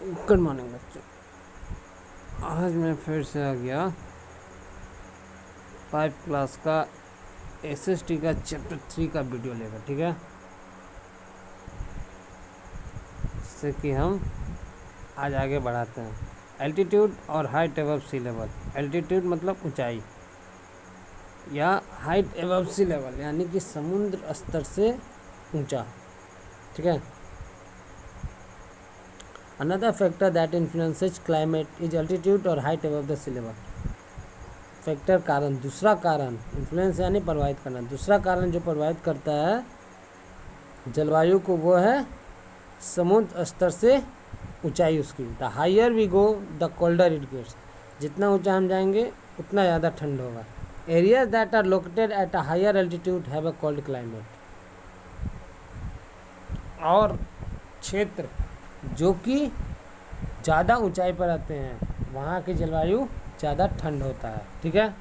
Good morning बच्चों। आज मैं फिर से आ गया 5 क्लास का एसएसटी का चैप्टर 3 का वीडियो लेकर, ठीक है, जिससे कि हम आज आगे बढ़ाते हैं। एल्टीट्यूड और हाइट एबव सी लेवल। एल्टीट्यूड मतलब ऊंचाई या हाइट एबव सी लेवल यानी कि समुद्र स्तर से ऊंचा, ठीक है। Another factor that influences climate is altitude और height above the sea level. Factor कारण, दूसरा कारण, इन्फ्लुएंस यानी प्रभावित करना, दूसरा कारण जो प्रभावित करता है जलवायु को वो है समुद्र स्तर से ऊंचाई उसकी। The higher we go the colder it gets. जितना ऊंचा हम जाएंगे उतना ज़्यादा ठंड होगा। Areas that are located at a higher altitude have a cold climate. और क्षेत्र जो कि ज़्यादा ऊंचाई पर आते हैं वहाँ की जलवायु ज़्यादा ठंड होता है, ठीक है।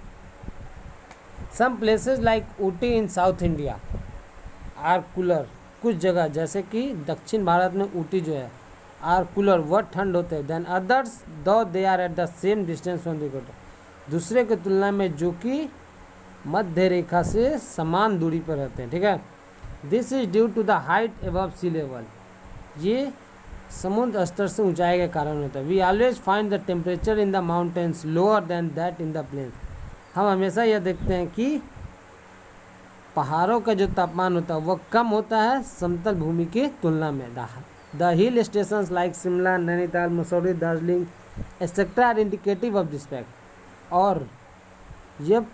Some places like Ooty in south India are cooler. कुछ जगह जैसे कि दक्षिण भारत में ऊटी जो है आर कूलर, वह ठंड होते हैं। Than others though they are at the same distance from the equator. दूसरे की तुलना में जो कि मध्य रेखा से समान दूरी पर रहते हैं, ठीक है। This is due to the height above sea level. ये समुद्र स्तर से ऊंचाई के कारण होता है। We always find the temperature in the mountains lower than that in the plains. हम हमेशा यह देखते हैं कि पहाड़ों का जो तापमान होता है वह कम होता है समतल भूमि की तुलना में। The hill stations like Shimla, Nainital, Mussoorie, Darjeeling etcetera are indicative of this fact. और ये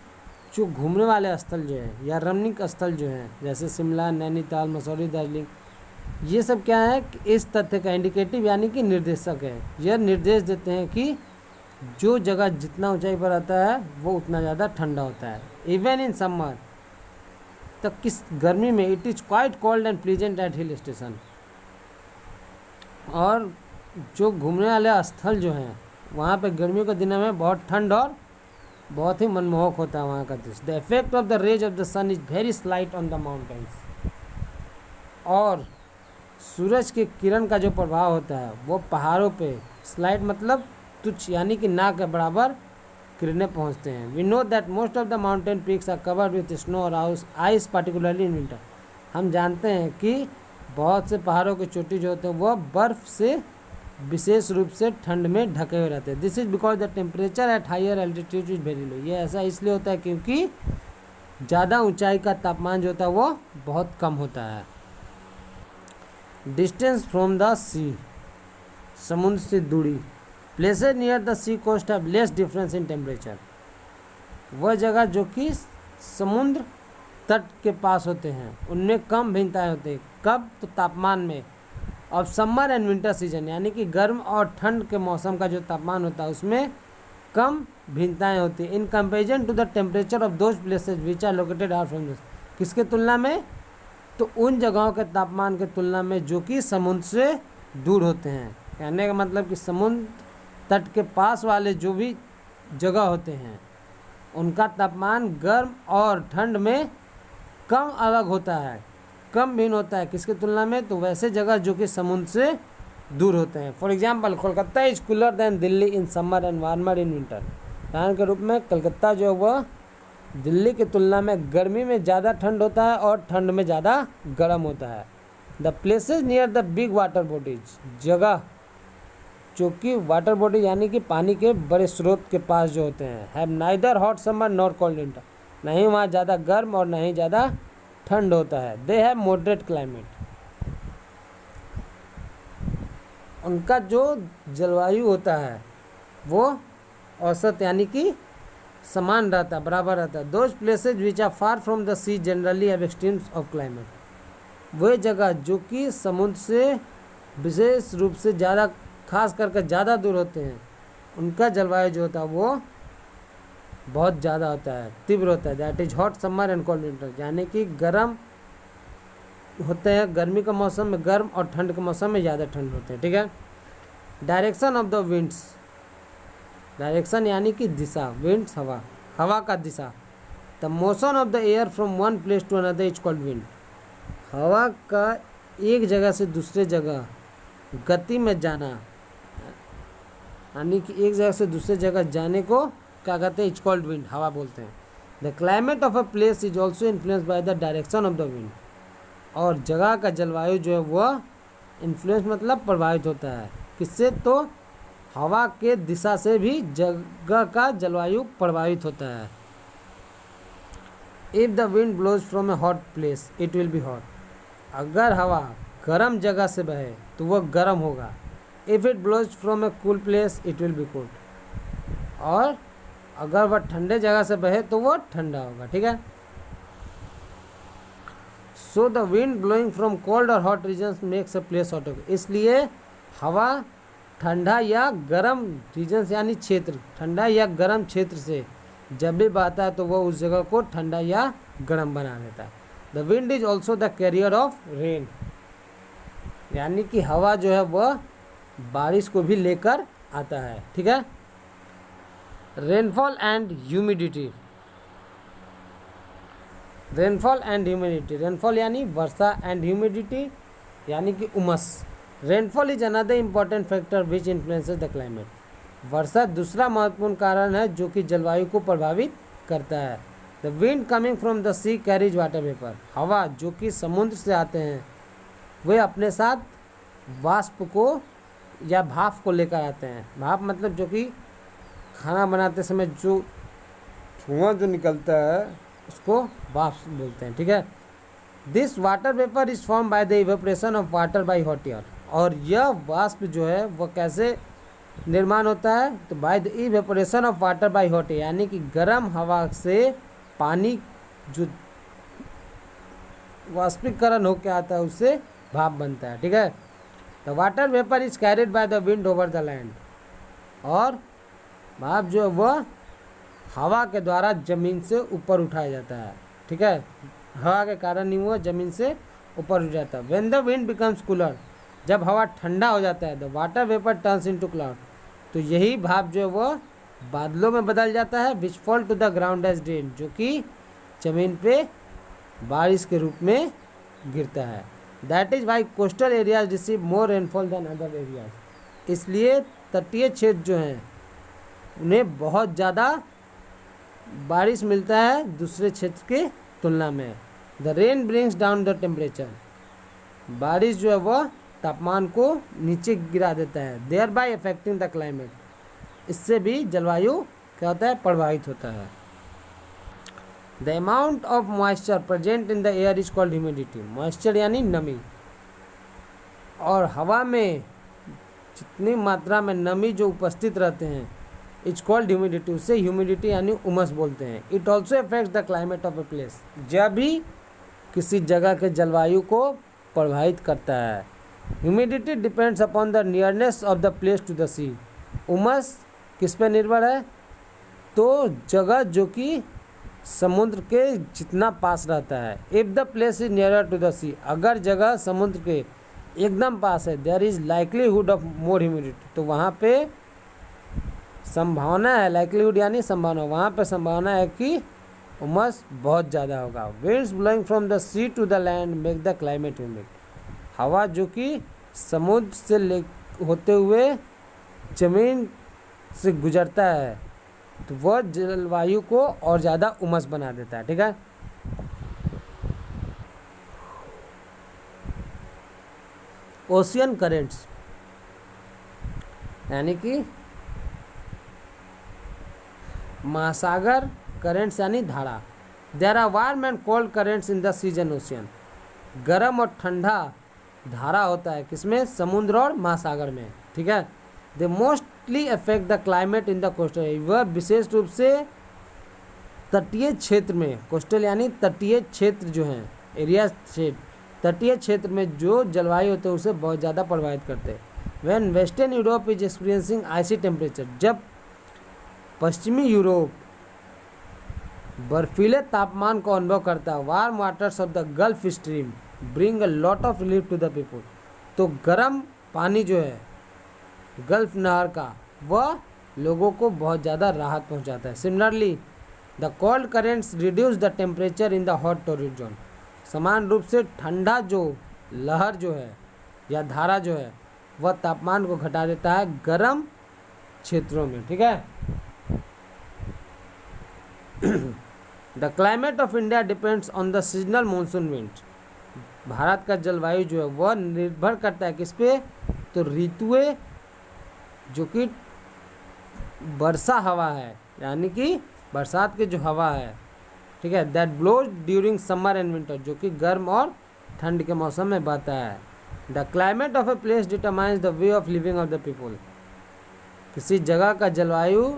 जो घूमने वाले स्थल जो है या रमणीक स्थल जो हैं जैसे शिमला, नैनीताल, मसूरी, दार्जिलिंग, ये सब क्या है कि इस तथ्य का इंडिकेटिव यानी कि निर्देशक है। यह निर्देश देते हैं कि जो जगह जितना ऊंचाई पर आता है वो उतना ज़्यादा ठंडा होता है। इवन इन समर, तो किस गर्मी में it is quite cold and pleasant at hill station. और जो घूमने वाले स्थल जो हैं वहाँ पे गर्मियों के दिनों में बहुत ठंड और बहुत ही मनमोहक होता है वहाँ का दृश्य। The effect of the rays of the sun is very slight on the mountains. और सूरज की किरण का जो प्रभाव होता है वो पहाड़ों पे स्लाइट मतलब तुच्छ यानी कि ना के बराबर किरणें पहुंचते हैं। We know that most of the mountain peaks are covered with snow और आइस पार्टिकुलरली इन विंटर। हम जानते हैं कि बहुत से पहाड़ों की चोटी जो होते हैं वह बर्फ़ से विशेष रूप से ठंड में ढके हुए रहते हैं। This is because the temperature at higher altitude is very low. ये ऐसा इसलिए होता है क्योंकि ज़्यादा ऊंचाई का तापमान जो होता है वो बहुत कम होता है। डिस्टेंस फ्रॉम द सी, समुद्र से दूरी। Places near the sea coast have less difference in temperature. वह जगह जो कि समुद्र तट के पास होते हैं उनमें कम भिन्नताएं होती हैं। कब? तो तापमान में। Of summer and winter season यानी कि गर्म और ठंड के मौसम का जो तापमान होता है उसमें कम भिन्नताएं होती हैं। In comparison to the temperature of those places which are located are from the, किसके तुलना में? तो उन जगहों के तापमान की तुलना में जो कि समुद्र से दूर होते हैं। कहने का मतलब कि समुद्र तट के पास वाले जो भी जगह होते हैं उनका तापमान गर्म और ठंड में कम अलग होता है, कम भिन्न होता है। किसकी तुलना में? तो वैसे जगह जो कि समुद्र से दूर होते हैं। For example Kolkata is cooler than Delhi in summer and warmer in winter. उदाहरण के रूप में कलकत्ता जो है वह दिल्ली की तुलना में गर्मी में ज़्यादा ठंड होता है और ठंड में ज़्यादा गर्म होता है। The places near the big water bodies, जगह जो कि वाटर बॉडी यानी कि पानी के बड़े स्रोत के पास जो होते हैं, have neither hot summer nor cold winter. नहीं वहाँ ज़्यादा गर्म और नहीं ज़्यादा ठंड होता है। They have moderate climate. उनका जो जलवायु होता है वो औसत यानी कि समान रहता है, बराबर रहता है। Those places which are far from the sea generally have extremes of climate. वह जगह जो कि समुद्र से विशेष रूप से ज़्यादा, खास करके ज़्यादा दूर होते हैं, उनका जलवायु जो होता है वो बहुत ज़्यादा होता है, तीव्र होता है। That is hot summer and cold winter, यानी कि गर्म होते हैं गर्मी के मौसम में गर्म और ठंड के मौसम में ज़्यादा ठंड होते हैं, ठीक है। Direction of the winds, direction यानी कि दिशा, विंड्स हवा, हवा का दिशा। The motion of the air from one place to another is called wind. हवा का एक जगह से दूसरे जगह गति में जाना यानी कि एक जगह से दूसरे जगह जाने को क्या कहते हैं, इट्स कॉल्ड विंड, हवा बोलते हैं। The climate of a place is also influence by the direction of the wind, और जगह का जलवायु जो है वह इन्फ्लुएंस मतलब प्रभावित होता है किससे, तो हवा के दिशा से भी जगह का जलवायु प्रभावित होता है। If the wind blows from a hot place it will be hot, अगर हवा गर्म जगह से बहे तो वह गर्म होगा। If it blows from a cool place it will be cold, और अगर वह ठंडे जगह से बहे तो वह ठंडा होगा। ठीक है, so the wind blowing from cold और hot regions makes a place hot, इसलिए हवा ठंडा या गर्म रीजन्स यानी क्षेत्र, ठंडा या गर्म क्षेत्र से जब भी बहता है तो वह उस जगह को ठंडा या गर्म बना देता है। The wind is also the carrier of rain, यानी कि हवा जो है वह बारिश को भी लेकर आता है। ठीक है, rainfall and humidity, rainfall and humidity, rainfall यानी वर्षा एंड ह्यूमिडिटी यानी कि उमस। Rainfall is another important factor which influences the climate, वर्षा दूसरा महत्वपूर्ण कारण है जो कि जलवायु को प्रभावित करता है। The wind coming from the sea carries water vapour, हवा जो कि समुद्र से आते हैं वे अपने साथ वाष्प को या भाप को लेकर आते हैं। भाप मतलब जो कि खाना बनाते समय जो धुआं जो निकलता है उसको वाष्प बोलते हैं। ठीक है, this water vapour is form by the evaporation of water by hot air, और यह वाष्प जो है वह कैसे निर्माण होता है, तो by the evaporation of water by hot air, यानी कि गर्म हवा से पानी जो वाष्पीकरण होकर आता है उससे भाप बनता है। ठीक है, the water vapour is carried by the wind over the land, और भाप जो है वह हवा के द्वारा ज़मीन से ऊपर उठाया जाता है। ठीक है, हवा के कारण ही वह ज़मीन से ऊपर उठ जाता है। When the wind becomes cooler, जब हवा ठंडा हो जाता है, the water vapour turns into cloud, तो यही भाप जो है वह बादलों में बदल जाता है। Which fall to the ground as rain, जो कि ज़मीन पे बारिश के रूप में गिरता है। That is why coastal areas receive more rainfall than other areas, इसलिए तटीय क्षेत्र जो हैं उन्हें बहुत ज़्यादा बारिश मिलता है दूसरे क्षेत्र के तुलना में। The rain brings down the temperature, बारिश जो है वह तापमान को नीचे गिरा देता है। Thereby affecting the climate, इससे भी जलवायु क्या होता है, प्रभावित होता है। The amount of moisture present in the air is called humidity, moisture यानी नमी, और हवा में जितनी मात्रा में नमी जो उपस्थित रहते हैं इट्स कॉल्ड ह्यूमिडिटी, उससे ह्यूमिडिटी यानी उमस बोलते हैं। It also affects the climate of a place, जब भी किसी जगह के जलवायु को प्रभावित करता है। Humidity depends upon the nearness of the place to the sea, उमस किस पे निर्भर है, तो जगह जो कि समुद्र के जितना पास रहता है। If the place is nearer to the sea, अगर जगह समुद्र के एकदम पास है, there is likelihood of more humidity, तो वहाँ पे संभावना है, लाइकलीहुड यानी संभावना, वहाँ पे संभावना है कि उमस बहुत ज़्यादा होगा। Winds blowing from the sea to the land make the climate humid, हवा जो कि समुद्र से ले होते हुए जमीन से गुजरता है तो वह जलवायु को और ज़्यादा उमस बना देता है। ठीक है, ओशियन करेंट्स यानी कि महासागर करेंट्स यानी धारा। There are warm and cold currents in the season ocean, गर्म और ठंडा धारा होता है किसमें, समुद्र और महासागर में। ठीक है, they mostly affect the climate in the coastal, वह विशेष रूप से तटीय क्षेत्र में, कोस्टल यानी तटीय क्षेत्र जो हैं, एरिया क्षेत्र, तटीय क्षेत्र में जो जलवायु होते हैं उसे बहुत ज़्यादा प्रभावित करते हैं। When western Europe is experiencing icy temperature, जब पश्चिमी यूरोप बर्फीले तापमान को अनुभव करता है, warm waters of the Gulf Stream bring a lot of relief to the people, तो गर्म पानी जो है गल्फ नहर का वह लोगों को बहुत ज़्यादा राहत पहुंचाता है। Similarly the cold currents reduce the temperature in the hot torrid zone, समान रूप से ठंडा जो लहर जो है या धारा जो है वह तापमान को घटा देता है गर्म क्षेत्रों में, ठीक है। The climate of India depends on the seasonal monsoon wind. Bharat का जलवायु जो है वह निर्भर करता है किस पे, तो ऋतुएं, जो कि वर्षा हवा है, यानी कि बरसात की जो हवा है, ठीक है, that blows during summer and winter, जो कि गर्म और ठंड के मौसम में बहता है। The climate of a place determines the way of living of the people. किसी जगह का जलवायु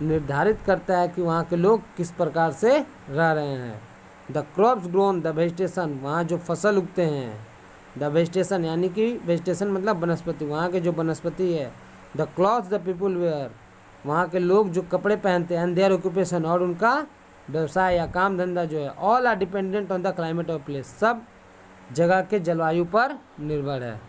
निर्धारित करता है कि वहाँ के लोग किस प्रकार से रह रहे हैं। The crops grown, the vegetation, वहाँ जो फसल उगते हैं, द वेजिटेशन यानी कि वेजिटेशन मतलब वनस्पति, वहाँ के जो वनस्पति है। The clothes the people wear, वहाँ के लोग जो कपड़े पहनते हैं। एंड देयर ऑक्यूपेशन, और उनका व्यवसाय या काम धंधा जो है। All are dependent on the climate of place, सब जगह के जलवायु पर निर्भर है।